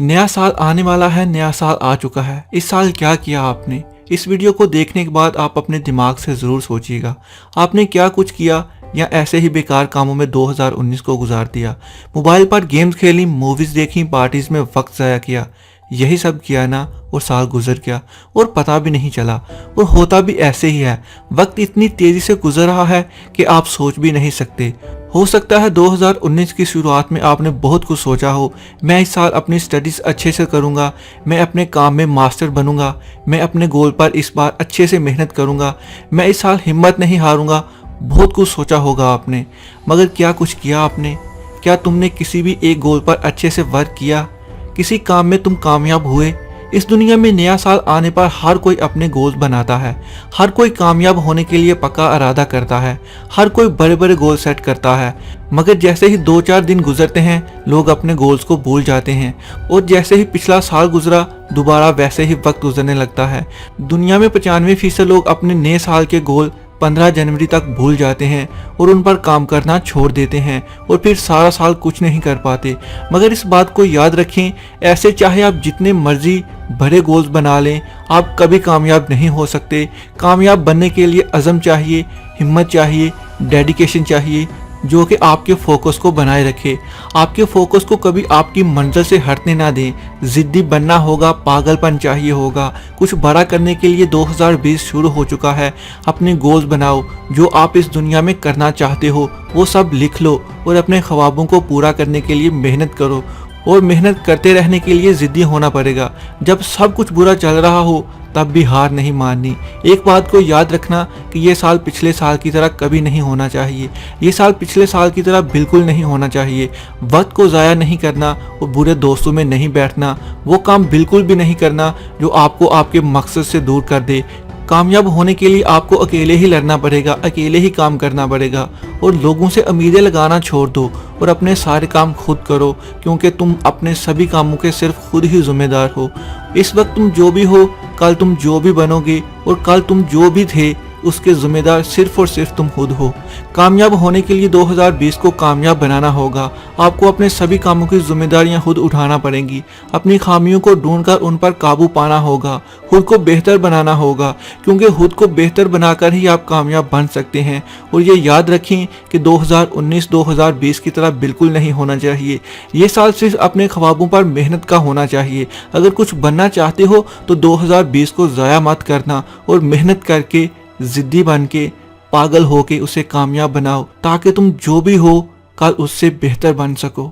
नया साल आने वाला है, नया साल आ चुका है। इस साल क्या किया आपने? इस वीडियो को देखने के बाद आप अपने दिमाग से ज़रूर सोचिएगा, आपने क्या कुछ किया या ऐसे ही बेकार कामों में 2019 को गुजार दिया। मोबाइल पर गेम्स खेली, मूवीज़ देखी, पार्टीज़ में वक्त ज़ाया किया, यही सब किया ना और साल गुजर गया और पता भी नहीं चला। और होता भी ऐसे ही है, वक्त इतनी तेज़ी से गुजर रहा है कि आप सोच भी नहीं सकते। हो सकता है 2019 की शुरुआत में आपने बहुत कुछ सोचा हो, मैं इस साल अपनी स्टडीज़ अच्छे से करूँगा, मैं अपने काम में मास्टर बनूँगा, मैं अपने गोल पर इस बार अच्छे से मेहनत करूँगा, मैं इस साल हिम्मत नहीं हारूँगा। बहुत कुछ सोचा होगा आपने, मगर क्या कुछ किया आपने? क्या तुमने किसी भी एक गोल पर अच्छे से वर्क किया? किसी काम में तुम कामयाब हुए? इस दुनिया में नया साल आने पर हर कोई अपने गोल बनाता है, हर कोई कामयाब होने के लिए पक्का इरादा करता है, हर कोई बड़े बड़े गोल सेट करता है। मगर जैसे ही 2-4 दिन गुजरते हैं, लोग अपने गोल्स को भूल जाते हैं और जैसे ही पिछला साल गुजरा, दोबारा वैसे ही वक्त गुजरने लगता है। दुनिया में 95% लोग अपने नए साल के गोल 15 जनवरी तक भूल जाते हैं और उन पर काम करना छोड़ देते हैं और फिर सारा साल कुछ नहीं कर पाते। मगर इस बात को याद रखें, ऐसे चाहे आप जितने मर्जी बड़े गोल्स बना लें, आप कभी कामयाब नहीं हो सकते। कामयाब बनने के लिए अज़म चाहिए, हिम्मत चाहिए, डेडिकेशन चाहिए, जो कि आपके फोकस को बनाए रखे, आपके फोकस को कभी आपकी मंजिल से हटने ना दें। ज़िद्दी बनना होगा, पागलपन चाहिए होगा। कुछ बड़ा करने के लिए 2020 शुरू हो चुका है। अपने गोल्स बनाओ, जो आप इस दुनिया में करना चाहते हो वो सब लिख लो और अपने ख्वाबों को पूरा करने के लिए मेहनत करो। और मेहनत करते रहने के लिए ज़िद्दी होना पड़ेगा। जब सब कुछ बुरा चल रहा हो तब भी हार नहीं माननी। एक बात को याद रखना कि ये साल पिछले साल की तरह कभी नहीं होना चाहिए। ये साल पिछले साल की तरह बिल्कुल नहीं होना चाहिए। वक्त को ज़ाया नहीं करना और बुरे दोस्तों में नहीं बैठना। वो काम बिल्कुल भी नहीं करना जो आपको आपके मकसद से दूर कर दे। कामयाब होने के लिए आपको अकेले ही लड़ना पड़ेगा, अकेले ही काम करना पड़ेगा और लोगों से उम्मीदें लगाना छोड़ दो और अपने सारे काम खुद करो, क्योंकि तुम अपने सभी कामों के सिर्फ खुद ही जिम्मेदार हो। इस वक्त तुम जो भी हो, कल तुम जो भी बनोगे और कल तुम जो भी थे उसके जिम्मेदार सिर्फ और सिर्फ तुम खुद हो। कामयाब होने के लिए 2020 को कामयाब बनाना होगा। आपको अपने सभी कामों की जिम्मेदारियां खुद उठाना पड़ेंगी। अपनी खामियों को ढूंढकर उन पर काबू पाना होगा। खुद को बेहतर बनाना होगा, क्योंकि खुद को बेहतर बनाकर ही आप कामयाब बन सकते हैं। और ये याद रखें कि 2019 2020 की तरह बिल्कुल नहीं होना चाहिए। ये साल सिर्फ अपने ख्वाबों पर मेहनत का होना चाहिए। अगर कुछ बनना चाहते हो तो 2020 को ज़ाया मत करना और मेहनत करके, ज़िद्दी बन के, पागल हो के उसे कामयाब बनाओ, ताकि तुम जो भी हो कल उससे बेहतर बन सको।